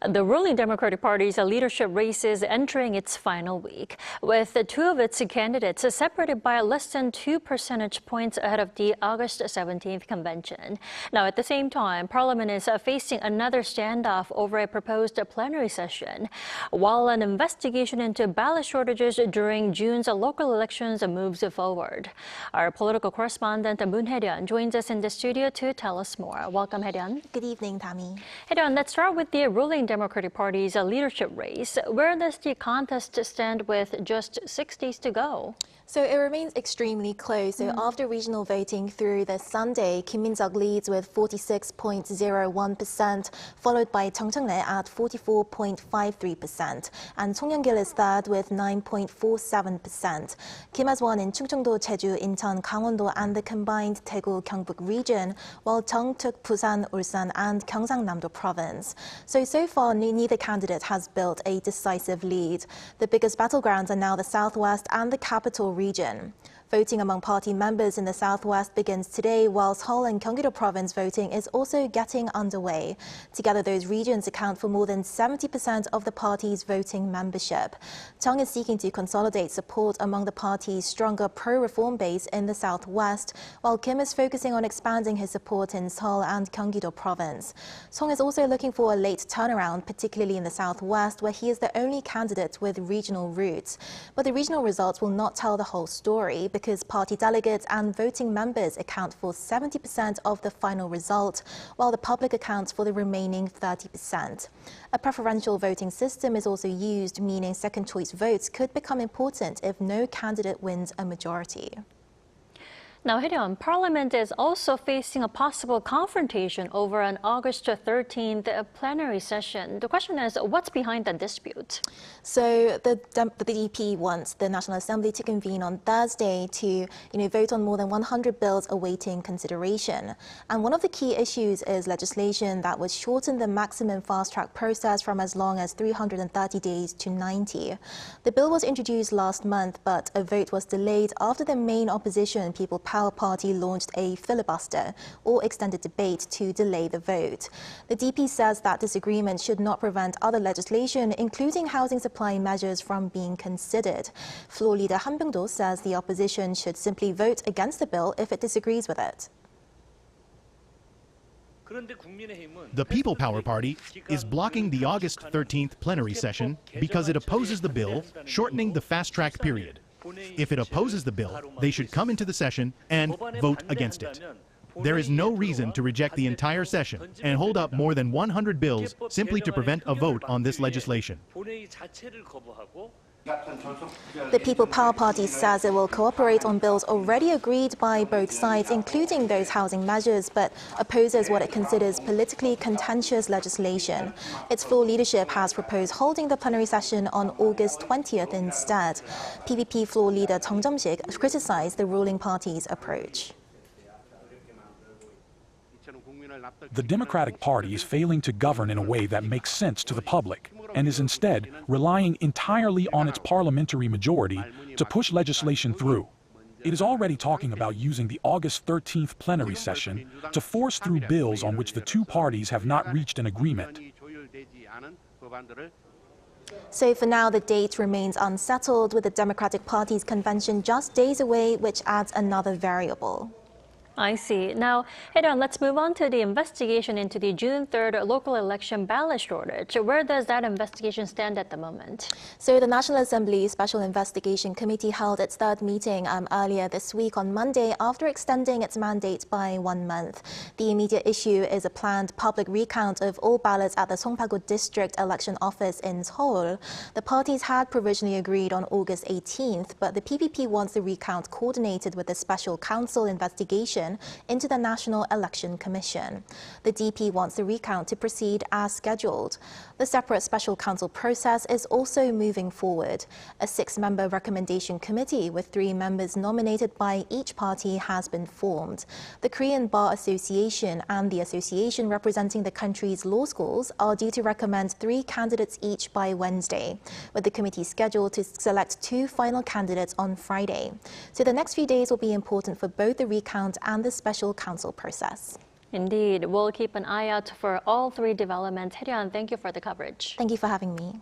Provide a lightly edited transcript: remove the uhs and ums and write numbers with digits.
The ruling Democratic Party's leadership race is entering its final week, with two of its candidates separated by less than 2 percentage points ahead of the August 17th convention. Now, at the same time, Parliament is facing another standoff over a proposed plenary session, while an investigation into ballot shortages during June's local elections moves forward. Our political correspondent Moon Hye-ryeon joins us in the studio to tell us more. Welcome, Hye-ryeon. Good evening, Dami. Hye-ryeon, let's start with the ruling Democratic Party's leadership race. Where does the contest stand with just 6 days to go? So it remains extremely close. So after regional voting through this Sunday, Min-seok leads with 46.01%, followed by Jung Chung-rae at 44.53%. And Song Yeong-gil is third with 9.47%. Kim has won in Chungcheongdo, Jeju, Incheon, Gangwon-do and the combined Daegu, Gyeongbuk region, while Jung took Busan, Ulsan and Gyeongsang-namdo province. So far, neither candidate has built a decisive lead. The biggest battlegrounds are now the southwest and the capital region. Voting among party members in the southwest begins today, while Seoul and Gyeonggi-do province voting is also getting underway. Together, those regions account for more than 70% of the party's voting membership. Chung is seeking to consolidate support among the party's stronger pro-reform base in the southwest, while Kim is focusing on expanding his support in Seoul and Gyeonggi-do province. Song is also looking for a late turnaround, particularly in the southwest, where he is the only candidate with regional roots. But the regional results will not tell the whole story, because party delegates and voting members account for 70% of the final result, while the public accounts for the remaining 30%. A preferential voting system is also used, meaning second-choice votes could become important if no candidate wins a majority. Now, Hye-ryeon, Parliament is also facing a possible confrontation over an August 13th plenary session. The question is, what's behind the dispute? So the DP wants the National Assembly to convene on Thursday to vote on more than 100 bills awaiting consideration. And one of the key issues is legislation that would shorten the maximum fast-track process from as long as 330 days to 90. The bill was introduced last month, but a vote was delayed after the main opposition, People Power Party, launched a filibuster or extended debate to delay the vote. The DP says that disagreement should not prevent other legislation, including housing supply measures, from being considered. Floor Leader Han Byung-do says the opposition should simply vote against the bill if it disagrees with it. The People Power Party is blocking the August 13th plenary session because it opposes the bill shortening the fast-track period. If it opposes the bill, they should come into the session and vote against it. There is no reason to reject the entire session and hold up more than 100 bills simply to prevent a vote on this legislation. The People Power Party says it will cooperate on bills already agreed by both sides, including those housing measures, but opposes what it considers politically contentious legislation. Its full leadership has proposed holding the plenary session on August 20th instead. PPP floor leader Jung Chung-rae criticized the ruling party's approach. The Democratic Party is failing to govern in a way that makes sense to the public and is instead relying entirely on its parliamentary majority to push legislation through. It is already talking about using the August 13th plenary session to force through bills on which the two parties have not reached an agreement. So for now, the date remains unsettled, with the Democratic Party's convention just days away, which adds another variable. I see. Now, Hye-ryeon, let's move on to the investigation into the June 3rd local election ballot shortage. Where does that investigation stand at the moment? So the National Assembly Special Investigation Committee held its third meeting earlier this week on Monday after extending its mandate by 1 month. The immediate issue is a planned public recount of all ballots at the Songpa-gu District Election Office in Seoul. The parties had provisionally agreed on August 18th, but the PPP wants the recount coordinated with the Special Council investigation into the National Election Commission. The DP wants the recount to proceed as scheduled. The separate Special Council process is also moving forward. A 6-member recommendation committee with 3 members nominated by each party has been formed. The Korean Bar Association and the association representing the country's law schools are due to recommend 3 candidates each by Wednesday, with the committee scheduled to select 2 final candidates on Friday. So the next few days will be important for both the recount and the Special Council process. Indeed, we'll keep an eye out for all three developments. Hye-ryeon, thank you for the coverage. Thank you for having me.